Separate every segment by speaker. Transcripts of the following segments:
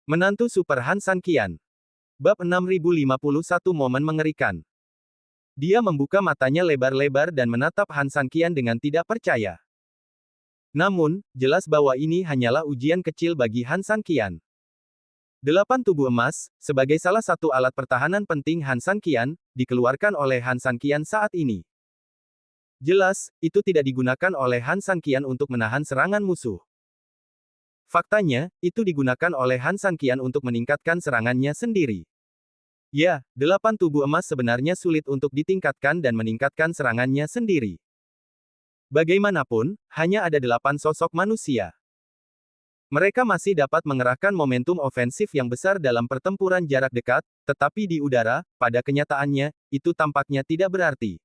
Speaker 1: Menantu Super Han San Qian. Bab 6051 Momen Mengerikan. Dia membuka matanya lebar-lebar dan menatap Han San Qian dengan tidak percaya. Namun, jelas bahwa ini hanyalah ujian kecil bagi Han San Qian. 8 tubuh emas, sebagai salah satu alat pertahanan penting Han San Qian, dikeluarkan oleh Han San Qian saat ini. Jelas, itu tidak digunakan oleh Han San Qian untuk menahan serangan musuh. Faktanya, itu digunakan oleh Han San Qian untuk meningkatkan serangannya sendiri. Ya, 8 tubuh emas sebenarnya sulit untuk ditingkatkan dan meningkatkan serangannya sendiri. Bagaimanapun, hanya ada 8 sosok manusia. Mereka masih dapat mengerahkan momentum ofensif yang besar dalam pertempuran jarak dekat, tetapi di udara, pada kenyataannya, itu tampaknya tidak berarti.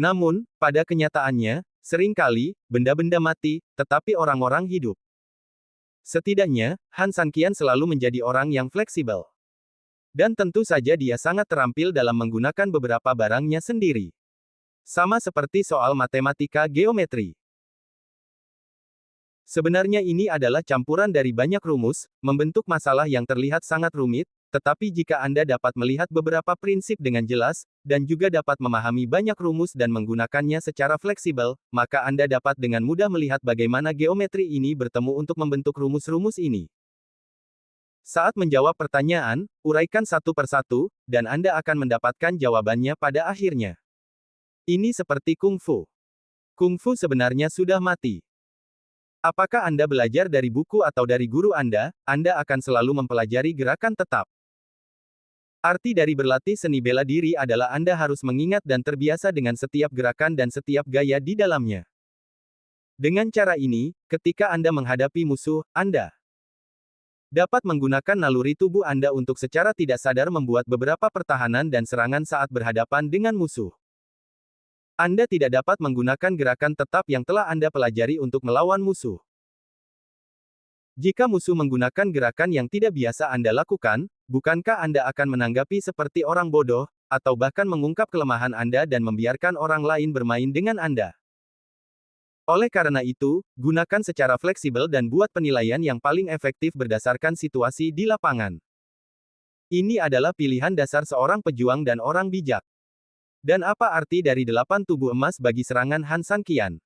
Speaker 1: Namun, pada kenyataannya, seringkali, benda-benda mati, tetapi orang-orang hidup. Setidaknya, Han San Qian selalu menjadi orang yang fleksibel. Dan tentu saja dia sangat terampil dalam menggunakan beberapa barangnya sendiri. Sama seperti soal matematika geometri. Sebenarnya ini adalah campuran dari banyak rumus, membentuk masalah yang terlihat sangat rumit, tetapi jika Anda dapat melihat beberapa prinsip dengan jelas, dan juga dapat memahami banyak rumus dan menggunakannya secara fleksibel, maka Anda dapat dengan mudah melihat bagaimana geometri ini bertemu untuk membentuk rumus-rumus ini. Saat menjawab pertanyaan, uraikan satu persatu, dan Anda akan mendapatkan jawabannya pada akhirnya. Ini seperti kungfu. Kungfu sebenarnya sudah mati. Apakah Anda belajar dari buku atau dari guru Anda akan selalu mempelajari gerakan tetap. Arti dari berlatih seni bela diri adalah Anda harus mengingat dan terbiasa dengan setiap gerakan dan setiap gaya di dalamnya. Dengan cara ini, ketika Anda menghadapi musuh, Anda dapat menggunakan naluri tubuh Anda untuk secara tidak sadar membuat beberapa pertahanan dan serangan saat berhadapan dengan musuh. Anda tidak dapat menggunakan gerakan tetap yang telah Anda pelajari untuk melawan musuh. Jika musuh menggunakan gerakan yang tidak biasa Anda lakukan, bukankah Anda akan menanggapi seperti orang bodoh, atau bahkan mengungkap kelemahan Anda dan membiarkan orang lain bermain dengan Anda? Oleh karena itu, gunakan secara fleksibel dan buat penilaian yang paling efektif berdasarkan situasi di lapangan. Ini adalah pilihan dasar seorang pejuang dan orang bijak. Dan apa arti dari 8 tubuh emas bagi serangan Han San Qian?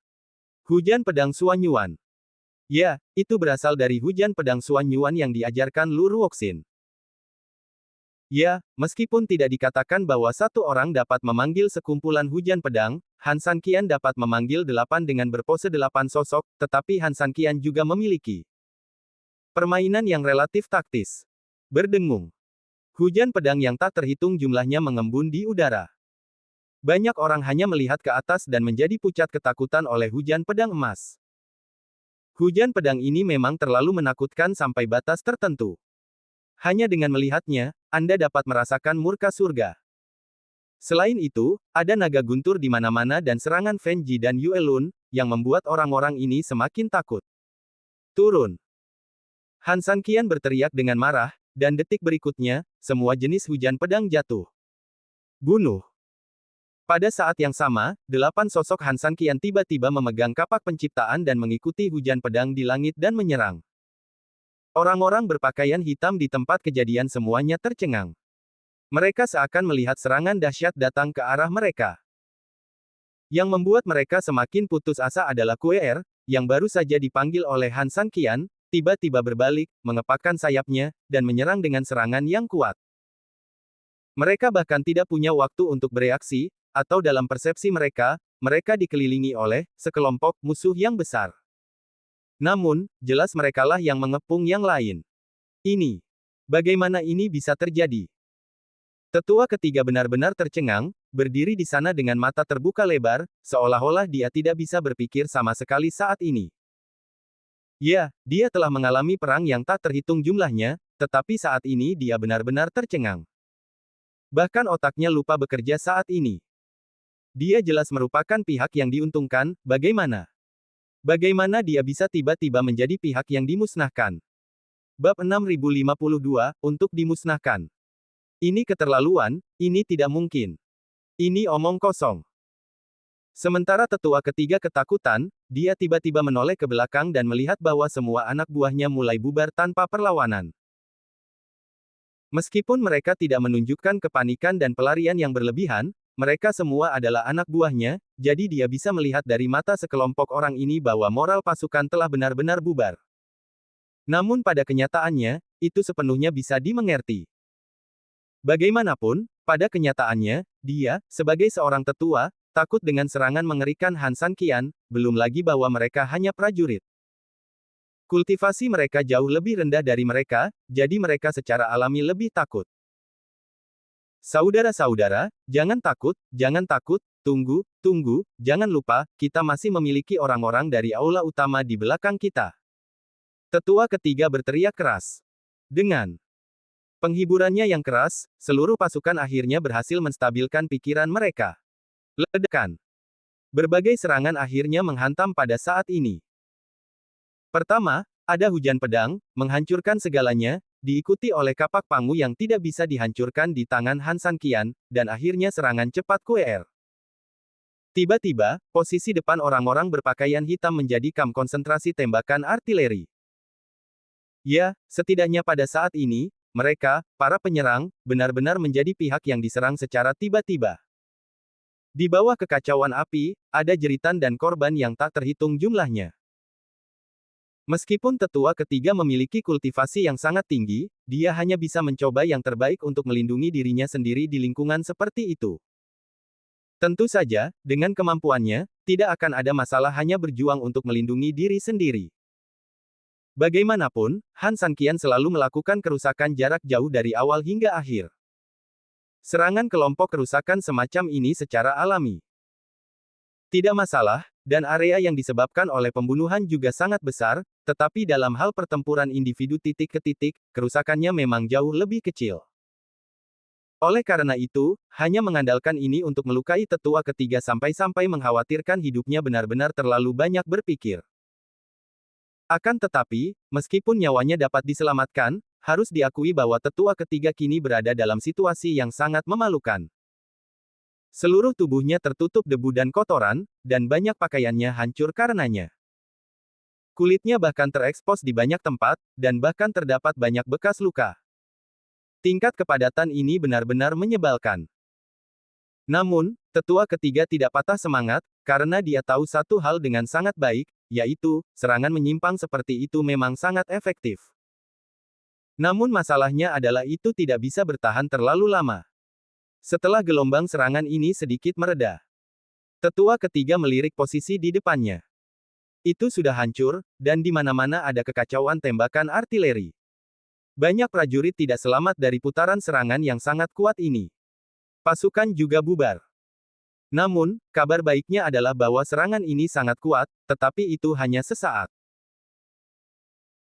Speaker 1: Hujan pedang Xuan Yuan. Ya, itu berasal dari hujan pedang Xuan Yuan yang diajarkan Lu Ruoxin. Ya, meskipun tidak dikatakan bahwa satu orang dapat memanggil sekumpulan hujan pedang, Han San Qian dapat memanggil 8 dengan berpose 8 sosok, tetapi Han San Qian juga memiliki permainan yang relatif taktis. Berdengung. Hujan pedang yang tak terhitung jumlahnya mengembun di udara. Banyak orang hanya melihat ke atas dan menjadi pucat ketakutan oleh hujan pedang emas. Hujan pedang ini memang terlalu menakutkan sampai batas tertentu. Hanya dengan melihatnya, Anda dapat merasakan murka surga. Selain itu, ada naga guntur di mana-mana dan serangan Fen Ji dan Yue Lun, yang membuat orang-orang ini semakin takut. Turun. Han San Qian berteriak dengan marah, dan detik berikutnya, semua jenis hujan pedang jatuh. Bunuh. Pada saat yang sama, 8 sosok Han San Qian tiba-tiba memegang kapak penciptaan dan mengikuti hujan pedang di langit dan menyerang. Orang-orang berpakaian hitam di tempat kejadian semuanya tercengang. Mereka seakan melihat serangan dahsyat datang ke arah mereka. Yang membuat mereka semakin putus asa adalah Kue Er, yang baru saja dipanggil oleh Han San Qian, tiba-tiba berbalik, mengepakkan sayapnya, dan menyerang dengan serangan yang kuat. Mereka bahkan tidak punya waktu untuk bereaksi, atau dalam persepsi mereka, mereka dikelilingi oleh sekelompok musuh yang besar. Namun, jelas merekalah yang mengepung yang lain. Bagaimana ini bisa terjadi? Tetua ketiga benar-benar tercengang, berdiri di sana dengan mata terbuka lebar, seolah-olah dia tidak bisa berpikir sama sekali saat ini. Ya, dia telah mengalami perang yang tak terhitung jumlahnya, tetapi saat ini dia benar-benar tercengang. Bahkan otaknya lupa bekerja saat ini. Dia jelas merupakan pihak yang diuntungkan, bagaimana? Bagaimana dia bisa tiba-tiba menjadi pihak yang dimusnahkan? Bab 6052, untuk dimusnahkan. Ini keterlaluan, ini tidak mungkin. Ini omong kosong. Sementara tetua ketiga ketakutan, dia tiba-tiba menoleh ke belakang dan melihat bahwa semua anak buahnya mulai bubar tanpa perlawanan. Meskipun mereka tidak menunjukkan kepanikan dan pelarian yang berlebihan, mereka semua adalah anak buahnya, jadi dia bisa melihat dari mata sekelompok orang ini bahwa moral pasukan telah benar-benar bubar. Namun pada kenyataannya, itu sepenuhnya bisa dimengerti. Bagaimanapun, pada kenyataannya, dia, sebagai seorang tetua, takut dengan serangan mengerikan Han San Qian, belum lagi bahwa mereka hanya prajurit. Kultivasi mereka jauh lebih rendah dari mereka, jadi mereka secara alami lebih takut. Saudara-saudara, jangan takut, tunggu, jangan lupa, kita masih memiliki orang-orang dari aula utama di belakang kita. Tetua ketiga berteriak keras. Dengan penghiburannya yang keras, seluruh pasukan akhirnya berhasil menstabilkan pikiran mereka. Ledakan. Berbagai serangan akhirnya menghantam pada saat ini. Pertama, ada hujan pedang, menghancurkan segalanya, diikuti oleh kapak pangu yang tidak bisa dihancurkan di tangan Han San Qian, dan akhirnya serangan cepat QR. Tiba-tiba, posisi depan orang-orang berpakaian hitam menjadi kamp konsentrasi tembakan artileri. Ya, setidaknya pada saat ini, mereka, para penyerang, benar-benar menjadi pihak yang diserang secara tiba-tiba. Di bawah kekacauan api, ada jeritan dan korban yang tak terhitung jumlahnya. Meskipun tetua ketiga memiliki kultivasi yang sangat tinggi, dia hanya bisa mencoba yang terbaik untuk melindungi dirinya sendiri di lingkungan seperti itu. Tentu saja, dengan kemampuannya, tidak akan ada masalah hanya berjuang untuk melindungi diri sendiri. Bagaimanapun, Han San Qian selalu melakukan kerusakan jarak jauh dari awal hingga akhir. Serangan kelompok kerusakan semacam ini secara alami. Tidak masalah, dan area yang disebabkan oleh pembunuhan juga sangat besar, tetapi dalam hal pertempuran individu titik ke titik, kerusakannya memang jauh lebih kecil. Oleh karena itu, hanya mengandalkan ini untuk melukai tetua ketiga sampai-sampai mengkhawatirkan hidupnya benar-benar terlalu banyak berpikir. Akan tetapi, meskipun nyawanya dapat diselamatkan, harus diakui bahwa tetua ketiga kini berada dalam situasi yang sangat memalukan. Seluruh tubuhnya tertutup debu dan kotoran, dan banyak pakaiannya hancur karenanya. Kulitnya bahkan terekspos di banyak tempat, dan bahkan terdapat banyak bekas luka. Tingkat kepadatan ini benar-benar menyebalkan. Namun, tetua ketiga tidak patah semangat, karena dia tahu satu hal dengan sangat baik, yaitu, serangan menyimpang seperti itu memang sangat efektif. Namun masalahnya adalah itu tidak bisa bertahan terlalu lama. Setelah gelombang serangan ini sedikit mereda, tetua ketiga melirik posisi di depannya. Itu sudah hancur, dan di mana-mana ada kekacauan tembakan artileri. Banyak prajurit tidak selamat dari putaran serangan yang sangat kuat ini. Pasukan juga bubar. Namun, kabar baiknya adalah bahwa serangan ini sangat kuat, tetapi itu hanya sesaat.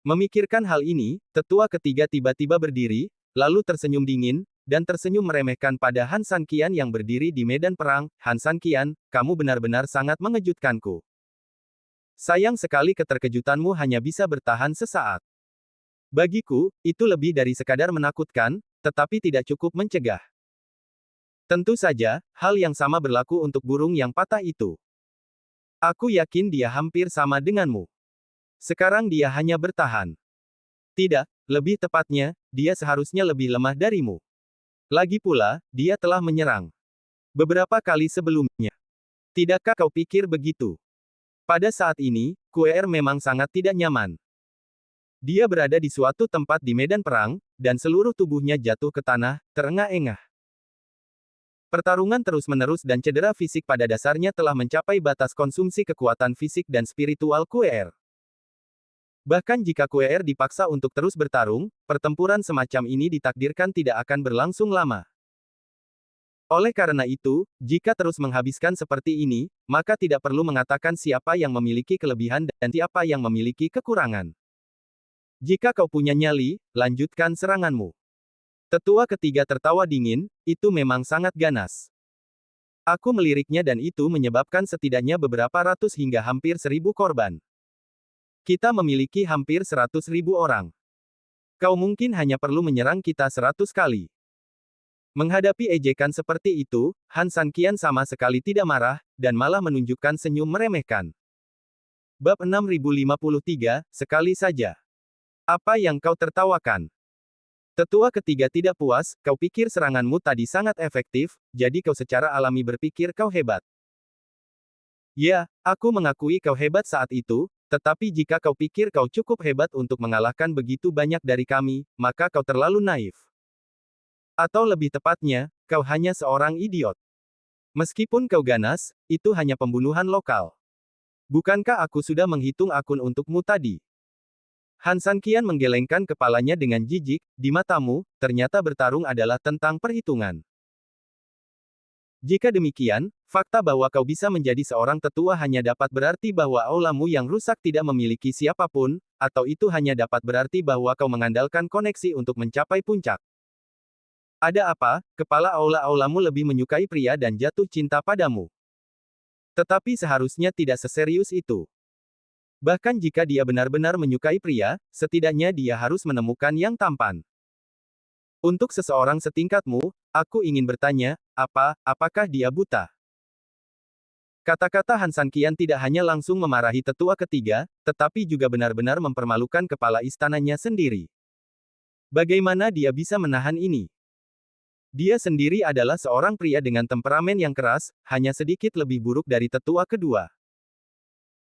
Speaker 1: Memikirkan hal ini, tetua ketiga tiba-tiba berdiri, lalu tersenyum dingin, dan tersenyum meremehkan pada Han San Qian yang berdiri di medan perang. Han San Qian, kamu benar-benar sangat mengejutkanku. Sayang sekali keterkejutanmu hanya bisa bertahan sesaat. Bagiku, itu lebih dari sekadar menakutkan, tetapi tidak cukup mencegah. Tentu saja, hal yang sama berlaku untuk burung yang patah itu. Aku yakin dia hampir sama denganmu. Sekarang dia hanya bertahan. Tidak, lebih tepatnya, dia seharusnya lebih lemah darimu. Lagi pula, dia telah menyerang beberapa kali sebelumnya. Tidakkah kau pikir begitu? Pada saat ini, QR memang sangat tidak nyaman. Dia berada di suatu tempat di medan perang, dan seluruh tubuhnya jatuh ke tanah, terengah-engah. Pertarungan terus-menerus dan cedera fisik pada dasarnya telah mencapai batas konsumsi kekuatan fisik dan spiritual QR. Bahkan jika QR dipaksa untuk terus bertarung, pertempuran semacam ini ditakdirkan tidak akan berlangsung lama. Oleh karena itu, jika terus menghabiskan seperti ini, maka tidak perlu mengatakan siapa yang memiliki kelebihan dan siapa yang memiliki kekurangan. Jika kau punya nyali, lanjutkan seranganmu. Tetua ketiga tertawa dingin, itu memang sangat ganas. Aku meliriknya dan itu menyebabkan setidaknya beberapa ratus hingga hampir 1000 korban. Kita memiliki hampir 100.000 orang. Kau mungkin hanya perlu menyerang kita 100 kali. Menghadapi ejekan seperti itu, Han San Qian sama sekali tidak marah, dan malah menunjukkan senyum meremehkan. Bab 6053, sekali saja. Apa yang kau tertawakan? Tetua ketiga tidak puas, kau pikir seranganmu tadi sangat efektif, jadi kau secara alami berpikir kau hebat. Ya, aku mengakui kau hebat saat itu, tetapi jika kau pikir kau cukup hebat untuk mengalahkan begitu banyak dari kami, maka kau terlalu naif. Atau lebih tepatnya, kau hanya seorang idiot. Meskipun kau ganas, itu hanya pembunuhan lokal. Bukankah aku sudah menghitung akun untukmu tadi? Han Sanqian menggelengkan kepalanya dengan jijik, di matamu, ternyata bertarung adalah tentang perhitungan. Jika demikian, fakta bahwa kau bisa menjadi seorang tetua hanya dapat berarti bahwa aulamu yang rusak tidak memiliki siapapun, atau itu hanya dapat berarti bahwa kau mengandalkan koneksi untuk mencapai puncak. Ada apa, kepala aula-aulamu lebih menyukai pria dan jatuh cinta padamu. Tetapi seharusnya tidak seserius itu. Bahkan jika dia benar-benar menyukai pria, setidaknya dia harus menemukan yang tampan. Untuk seseorang setingkatmu, aku ingin bertanya, apakah dia buta? Kata-kata Han Sanqian tidak hanya langsung memarahi tetua ketiga, tetapi juga benar-benar mempermalukan kepala istananya sendiri. Bagaimana dia bisa menahan ini? Dia sendiri adalah seorang pria dengan temperamen yang keras, hanya sedikit lebih buruk dari tetua kedua.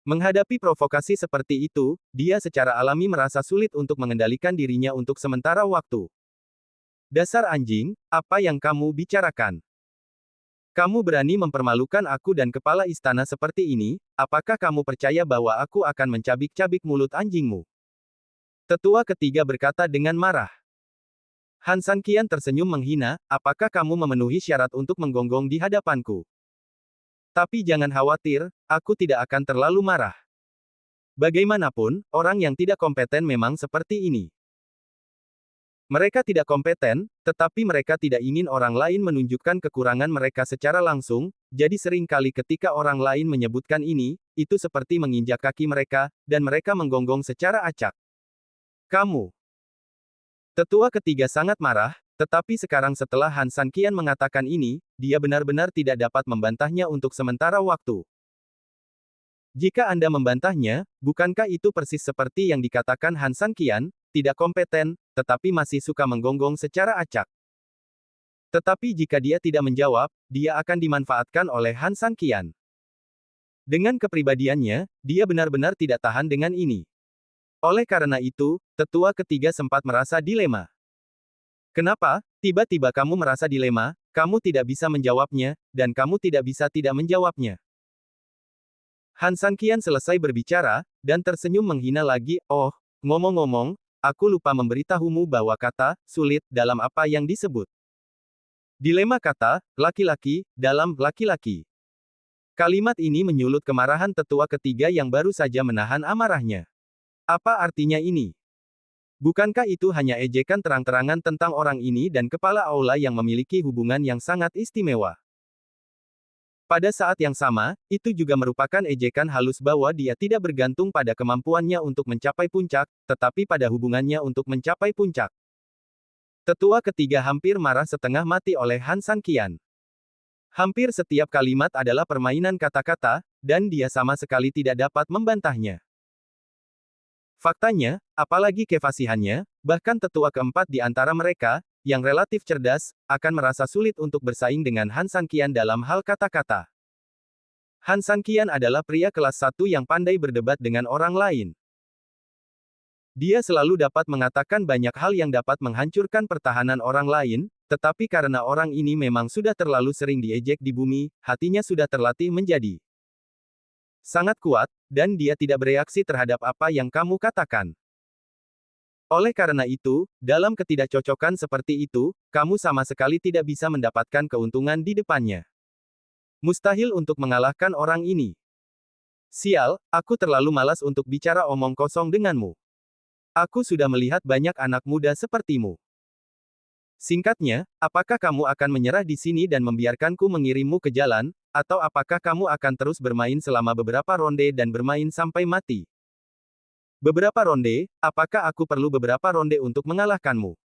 Speaker 1: Menghadapi provokasi seperti itu, dia secara alami merasa sulit untuk mengendalikan dirinya untuk sementara waktu. Dasar anjing, apa yang kamu bicarakan? Kamu berani mempermalukan aku dan kepala istana seperti ini, apakah kamu percaya bahwa aku akan mencabik-cabik mulut anjingmu? Tetua ketiga berkata dengan marah. Han Sanqian tersenyum menghina, apakah kamu memenuhi syarat untuk menggonggong di hadapanku? Tapi jangan khawatir, aku tidak akan terlalu marah. Bagaimanapun, orang yang tidak kompeten memang seperti ini. Mereka tidak kompeten, tetapi mereka tidak ingin orang lain menunjukkan kekurangan mereka secara langsung, jadi sering kali ketika orang lain menyebutkan ini, itu seperti menginjak kaki mereka, dan mereka menggonggong secara acak. Kamu. Tetua ketiga sangat marah, tetapi sekarang setelah Han Sanqian mengatakan ini, dia benar-benar tidak dapat membantahnya untuk sementara waktu. Jika Anda membantahnya, bukankah itu persis seperti yang dikatakan Han Sanqian, tidak kompeten, tetapi masih suka menggonggong secara acak. Tetapi jika dia tidak menjawab, dia akan dimanfaatkan oleh Han Sanqian. Dengan kepribadiannya, dia benar-benar tidak tahan dengan ini. Oleh karena itu, tetua ketiga sempat merasa dilema. Kenapa, tiba-tiba kamu merasa dilema, kamu tidak bisa menjawabnya, dan kamu tidak bisa tidak menjawabnya. Han Sanqian selesai berbicara, dan tersenyum menghina lagi, oh, ngomong-ngomong, aku lupa memberitahumu bahwa kata, sulit, dalam apa yang disebut. Dilema kata, laki-laki, dalam, laki-laki. Kalimat ini menyulut kemarahan tetua ketiga yang baru saja menahan amarahnya. Apa artinya ini? Bukankah itu hanya ejekan terang-terangan tentang orang ini dan kepala aula yang memiliki hubungan yang sangat istimewa? Pada saat yang sama, itu juga merupakan ejekan halus bahwa dia tidak bergantung pada kemampuannya untuk mencapai puncak, tetapi pada hubungannya untuk mencapai puncak. Tetua ketiga hampir marah setengah mati oleh Han Sanqian. Hampir setiap kalimat adalah permainan kata-kata, dan dia sama sekali tidak dapat membantahnya. Faktanya, apalagi kefasihannya, bahkan tetua keempat di antara mereka, yang relatif cerdas, akan merasa sulit untuk bersaing dengan Han Sanqian dalam hal kata-kata. Han Sanqian adalah pria kelas 1 yang pandai berdebat dengan orang lain. Dia selalu dapat mengatakan banyak hal yang dapat menghancurkan pertahanan orang lain, tetapi karena orang ini memang sudah terlalu sering diejek di bumi, hatinya sudah terlatih menjadi sangat kuat, dan dia tidak bereaksi terhadap apa yang kamu katakan. Oleh karena itu, dalam ketidakcocokan seperti itu, kamu sama sekali tidak bisa mendapatkan keuntungan di depannya. Mustahil untuk mengalahkan orang ini. Sial, aku terlalu malas untuk bicara omong kosong denganmu. Aku sudah melihat banyak anak muda sepertimu. Singkatnya, apakah kamu akan menyerah di sini dan membiarkanku mengirimmu ke jalan, atau apakah kamu akan terus bermain selama beberapa ronde dan bermain sampai mati? Beberapa ronde, apakah aku perlu beberapa ronde untuk mengalahkanmu?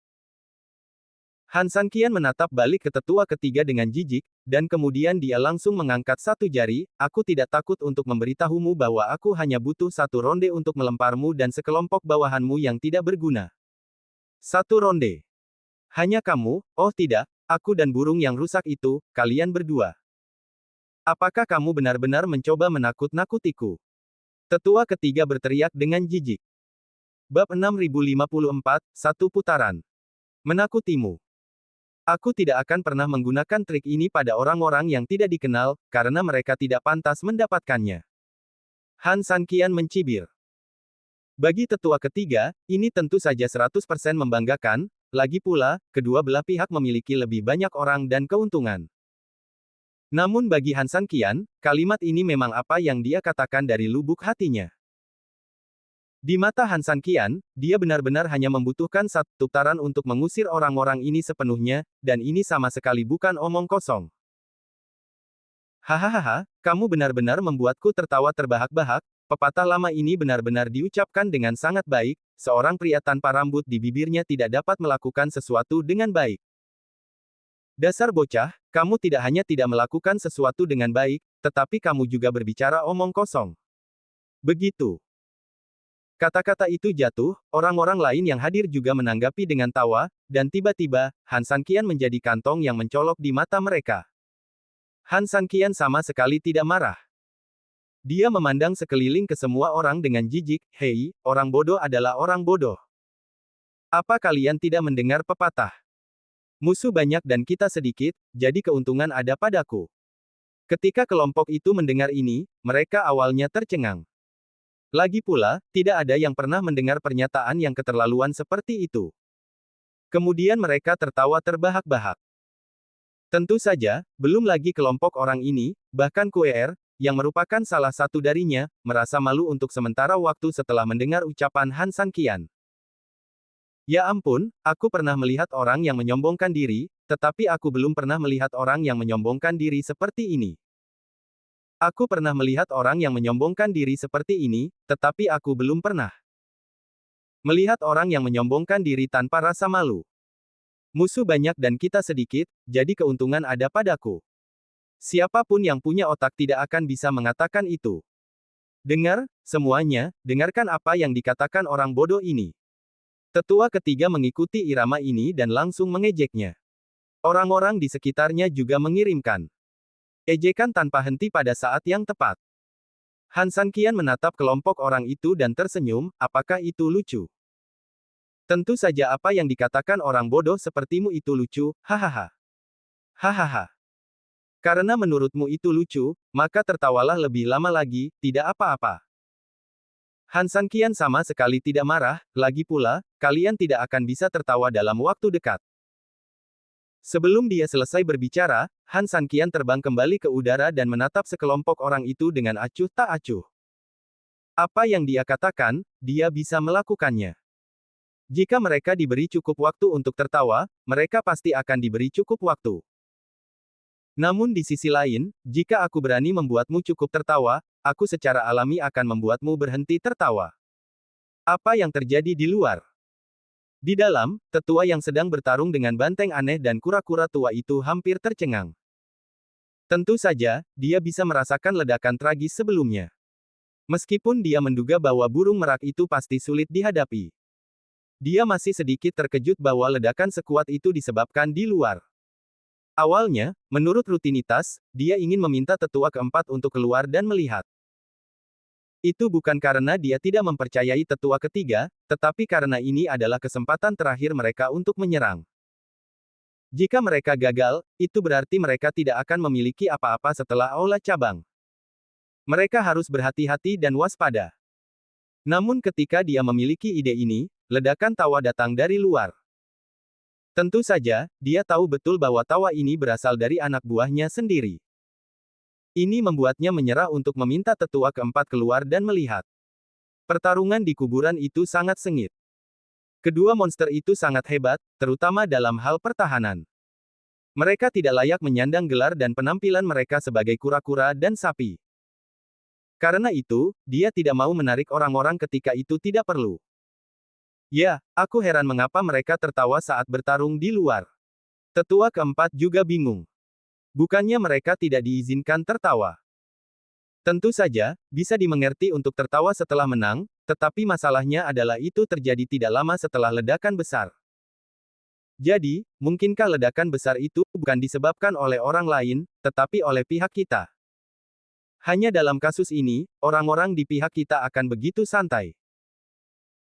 Speaker 1: Han Sanqian menatap balik ke tetua ketiga dengan jijik, dan kemudian dia langsung mengangkat satu jari, aku tidak takut untuk memberitahumu bahwa aku hanya butuh satu ronde untuk melemparmu dan sekelompok bawahanmu yang tidak berguna. Satu ronde. Hanya kamu, oh tidak, aku dan burung yang rusak itu, kalian berdua. Apakah kamu benar-benar mencoba menakut-nakutiku? Tetua ketiga berteriak dengan jijik. Bab 6054, satu putaran. Menakutimu. Aku tidak akan pernah menggunakan trik ini pada orang-orang yang tidak dikenal, karena mereka tidak pantas mendapatkannya. Han Sanqian mencibir. Bagi tetua ketiga, ini tentu saja 100% membanggakan, lagi pula, kedua belah pihak memiliki lebih banyak orang dan keuntungan. Namun bagi Han Sanqian, kalimat ini memang apa yang dia katakan dari lubuk hatinya. Di mata Han Sanqian, dia benar-benar hanya membutuhkan satu putaran untuk mengusir orang-orang ini sepenuhnya, dan ini sama sekali bukan omong kosong. Hahaha, kamu benar-benar membuatku tertawa terbahak-bahak, pepatah lama ini benar-benar diucapkan dengan sangat baik, seorang pria tanpa rambut di bibirnya tidak dapat melakukan sesuatu dengan baik. Dasar bocah, kamu tidak hanya tidak melakukan sesuatu dengan baik, tetapi kamu juga berbicara omong kosong. Begitu. Kata-kata itu jatuh, orang-orang lain yang hadir juga menanggapi dengan tawa, dan tiba-tiba, Han Sanqian menjadi kantong yang mencolok di mata mereka. Han Sanqian sama sekali tidak marah. Dia memandang sekeliling ke semua orang dengan jijik, "Hei, orang bodoh adalah orang bodoh. Apa kalian tidak mendengar pepatah? Musuh banyak dan kita sedikit, jadi keuntungan ada padaku." Ketika kelompok itu mendengar ini, mereka awalnya tercengang. Lagi pula, tidak ada yang pernah mendengar pernyataan yang keterlaluan seperti itu. Kemudian mereka tertawa terbahak-bahak. Tentu saja, belum lagi kelompok orang ini, bahkan Kuer, yang merupakan salah satu darinya, merasa malu untuk sementara waktu setelah mendengar ucapan Han Sanqian. Ya ampun, aku pernah melihat orang yang menyombongkan diri, tetapi aku belum pernah melihat orang yang menyombongkan diri seperti ini. Aku pernah melihat orang yang menyombongkan diri seperti ini, tetapi aku belum pernah melihat orang yang menyombongkan diri tanpa rasa malu. Musuh banyak dan kita sedikit, jadi keuntungan ada padaku. Siapapun yang punya otak tidak akan bisa mengatakan itu. Dengar, semuanya, dengarkan apa yang dikatakan orang bodoh ini. Tetua ketiga mengikuti irama ini dan langsung mengejeknya. Orang-orang di sekitarnya juga mengirimkan ejekan tanpa henti pada saat yang tepat. Han Sanqian menatap kelompok orang itu dan tersenyum, apakah itu lucu? Tentu saja apa yang dikatakan orang bodoh sepertimu itu lucu, hahaha. Hahaha. Karena menurutmu itu lucu, maka tertawalah lebih lama lagi, tidak apa-apa. Han Sanqian sama sekali tidak marah, lagi pula, kalian tidak akan bisa tertawa dalam waktu dekat. Sebelum dia selesai berbicara, Han Sanqian terbang kembali ke udara dan menatap sekelompok orang itu dengan acuh tak acuh. Apa yang dia katakan, dia bisa melakukannya. Jika mereka diberi cukup waktu untuk tertawa, mereka pasti akan diberi cukup waktu. Namun di sisi lain, jika aku berani membuatmu cukup tertawa, aku secara alami akan membuatmu berhenti tertawa. Apa yang terjadi di luar? Di dalam, tetua yang sedang bertarung dengan banteng aneh dan kura-kura tua itu hampir tercengang. Tentu saja, dia bisa merasakan ledakan tragis sebelumnya. Meskipun dia menduga bahwa burung merak itu pasti sulit dihadapi. Dia masih sedikit terkejut bahwa ledakan sekuat itu disebabkan di luar. Awalnya, menurut rutinitas, dia ingin meminta tetua keempat untuk keluar dan melihat. Itu bukan karena dia tidak mempercayai tetua ketiga, tetapi karena ini adalah kesempatan terakhir mereka untuk menyerang. Jika mereka gagal, itu berarti mereka tidak akan memiliki apa-apa setelah aula cabang. Mereka harus berhati-hati dan waspada. Namun ketika dia memiliki ide ini, ledakan tawa datang dari luar. Tentu saja, dia tahu betul bahwa tawa ini berasal dari anak buahnya sendiri. Ini membuatnya menyerah untuk meminta tetua keempat keluar dan melihat. Pertarungan di kuburan itu sangat sengit. Kedua monster itu sangat hebat, terutama dalam hal pertahanan. Mereka tidak layak menyandang gelar dan penampilan mereka sebagai kura-kura dan sapi. Karena itu, dia tidak mau menarik orang-orang ketika itu tidak perlu. Ya, aku heran mengapa mereka tertawa saat bertarung di luar. Tetua keempat juga bingung. Bukannya mereka tidak diizinkan tertawa. Tentu saja, bisa dimengerti untuk tertawa setelah menang, tetapi masalahnya adalah itu terjadi tidak lama setelah ledakan besar. Jadi, mungkinkah ledakan besar itu bukan disebabkan oleh orang lain, tetapi oleh pihak kita? Hanya dalam kasus ini, orang-orang di pihak kita akan begitu santai.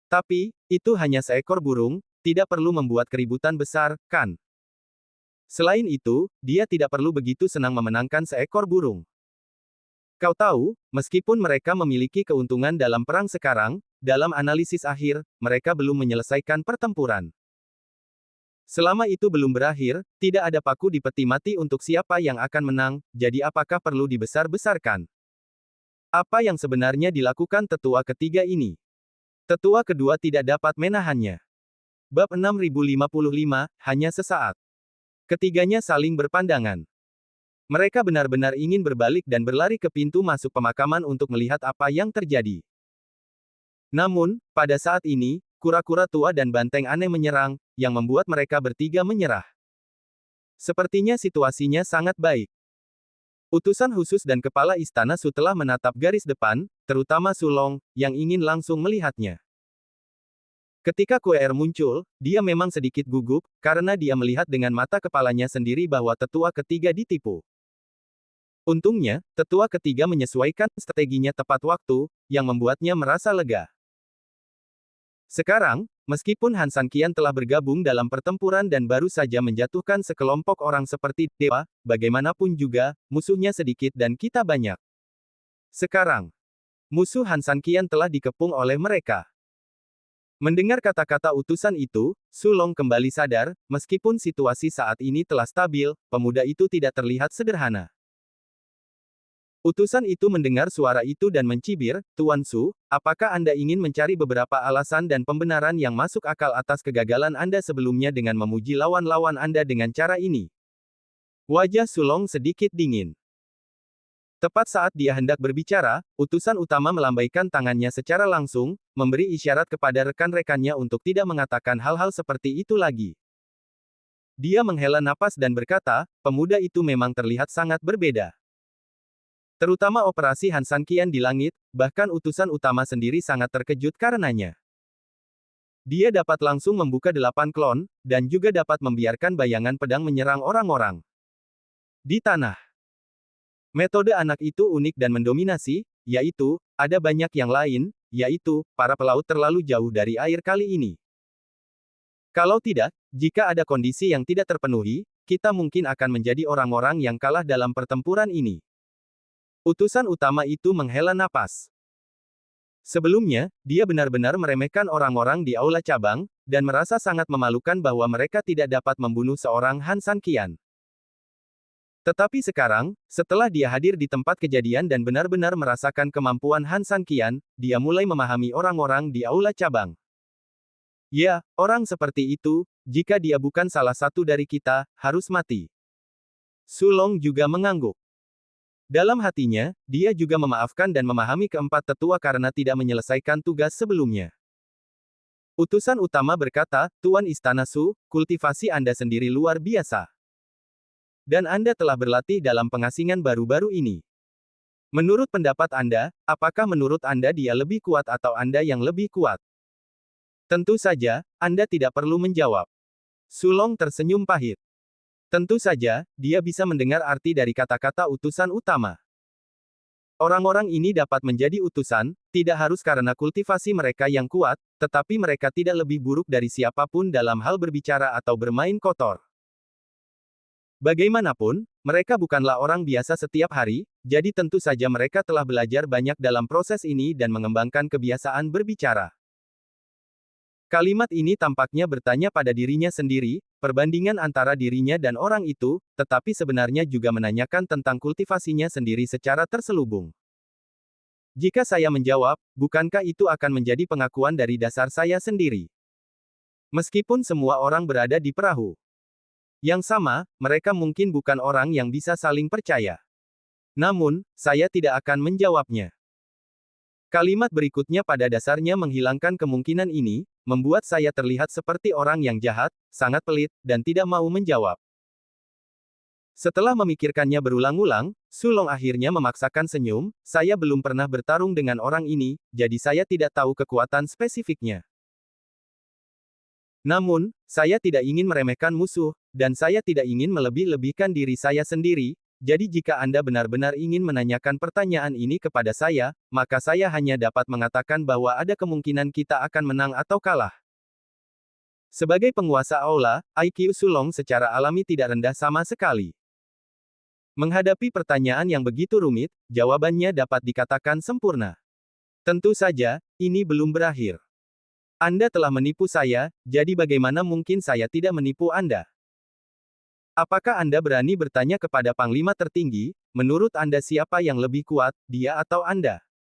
Speaker 1: Tapi, itu hanya seekor burung, tidak perlu membuat keributan besar, kan? Selain itu, dia tidak perlu begitu senang memenangkan seekor burung. Kau tahu, meskipun mereka memiliki keuntungan dalam perang sekarang, dalam analisis akhir, mereka belum menyelesaikan pertempuran. Selama itu belum berakhir, tidak ada paku di peti mati untuk siapa yang akan menang, jadi apakah perlu dibesar-besarkan? Apa yang sebenarnya dilakukan tetua ketiga ini? Tetua kedua tidak dapat menahannya. Bab 6055, hanya sesaat. Ketiganya saling berpandangan. Mereka benar-benar ingin berbalik dan berlari ke pintu masuk pemakaman untuk melihat apa yang terjadi. Namun, pada saat ini, kura-kura tua dan banteng aneh menyerang, yang membuat mereka bertiga menyerah. Sepertinya situasinya sangat baik. Utusan khusus dan kepala istana Su telah menatap garis depan, terutama Sulong, yang ingin langsung melihatnya. Ketika Kuer muncul, dia memang sedikit gugup, karena dia melihat dengan mata kepalanya sendiri bahwa tetua ketiga ditipu. Untungnya, tetua ketiga menyesuaikan strateginya tepat waktu, yang membuatnya merasa lega. Sekarang, meskipun Han San Qian telah bergabung dalam pertempuran dan baru saja menjatuhkan sekelompok orang seperti dewa, bagaimanapun juga, musuhnya sedikit dan kita banyak. Sekarang, musuh Han San Qian telah dikepung oleh mereka. Mendengar kata-kata utusan itu, Sulong kembali sadar, meskipun situasi saat ini telah stabil, pemuda itu tidak terlihat sederhana. Utusan itu mendengar suara itu dan mencibir, Tuan Su, apakah Anda ingin mencari beberapa alasan dan pembenaran yang masuk akal atas kegagalan Anda sebelumnya dengan memuji lawan-lawan Anda dengan cara ini? Wajah Sulong sedikit dingin. Tepat saat dia hendak berbicara, utusan utama melambaikan tangannya secara langsung, memberi isyarat kepada rekan-rekannya untuk tidak mengatakan hal-hal seperti itu lagi. Dia menghela napas dan berkata, pemuda itu memang terlihat sangat berbeda. Terutama operasi Han San Qian di langit, bahkan utusan utama sendiri sangat terkejut karenanya. Dia dapat langsung membuka 8 klon, dan juga dapat membiarkan bayangan pedang menyerang orang-orang di tanah. Metode anak itu unik dan mendominasi, yaitu, ada banyak yang lain, yaitu, para pelaut terlalu jauh dari air kali ini. Kalau tidak, jika ada kondisi yang tidak terpenuhi, kita mungkin akan menjadi orang-orang yang kalah dalam pertempuran ini. Utusan utama itu menghela napas. Sebelumnya, dia benar-benar meremehkan orang-orang di aula cabang, dan merasa sangat memalukan bahwa mereka tidak dapat membunuh seorang Han San Qian. Tetapi sekarang, setelah dia hadir di tempat kejadian dan benar-benar merasakan kemampuan Han San Qian, dia mulai memahami orang-orang di aula cabang. Ya, orang seperti itu, jika dia bukan salah satu dari kita, harus mati. Sulong juga mengangguk. Dalam hatinya, dia juga memaafkan dan memahami keempat tetua karena tidak menyelesaikan tugas sebelumnya. Utusan utama berkata, Tuan Istana Su, kultivasi Anda sendiri luar biasa. Dan Anda telah berlatih dalam pengasingan baru-baru ini. Menurut pendapat Anda, apakah menurut Anda dia lebih kuat atau Anda yang lebih kuat? Tentu saja, Anda tidak perlu menjawab. Sulong tersenyum pahit. Tentu saja, dia bisa mendengar arti dari kata-kata utusan utama. Orang-orang ini dapat menjadi utusan, tidak harus karena kultivasi mereka yang kuat, tetapi mereka tidak lebih buruk dari siapapun dalam hal berbicara atau bermain kotor. Bagaimanapun, mereka bukanlah orang biasa setiap hari, jadi tentu saja mereka telah belajar banyak dalam proses ini dan mengembangkan kebiasaan berbicara. Kalimat ini tampaknya bertanya pada dirinya sendiri, perbandingan antara dirinya dan orang itu, tetapi sebenarnya juga menanyakan tentang kultivasinya sendiri secara terselubung. Jika saya menjawab, bukankah itu akan menjadi pengakuan dari dasar saya sendiri? Meskipun semua orang berada di perahu yang sama, mereka mungkin bukan orang yang bisa saling percaya. Namun, saya tidak akan menjawabnya. Kalimat berikutnya pada dasarnya menghilangkan kemungkinan ini, membuat saya terlihat seperti orang yang jahat, sangat pelit, dan tidak mau menjawab. Setelah memikirkannya berulang-ulang, Sulong akhirnya memaksakan senyum, saya belum pernah bertarung dengan orang ini, jadi saya tidak tahu kekuatan spesifiknya. Namun, saya tidak ingin meremehkan musuh, dan saya tidak ingin melebih-lebihkan diri saya sendiri, jadi jika Anda benar-benar ingin menanyakan pertanyaan ini kepada saya, maka saya hanya dapat mengatakan bahwa ada kemungkinan kita akan menang atau kalah. Sebagai penguasa aula, IQ Sulong secara alami tidak rendah sama sekali. Menghadapi pertanyaan yang begitu rumit, jawabannya dapat dikatakan sempurna. Tentu saja, ini belum berakhir. Anda telah menipu saya, jadi bagaimana mungkin saya tidak menipu Anda? Apakah Anda berani bertanya kepada Panglima tertinggi, menurut Anda siapa yang lebih kuat, dia atau Anda?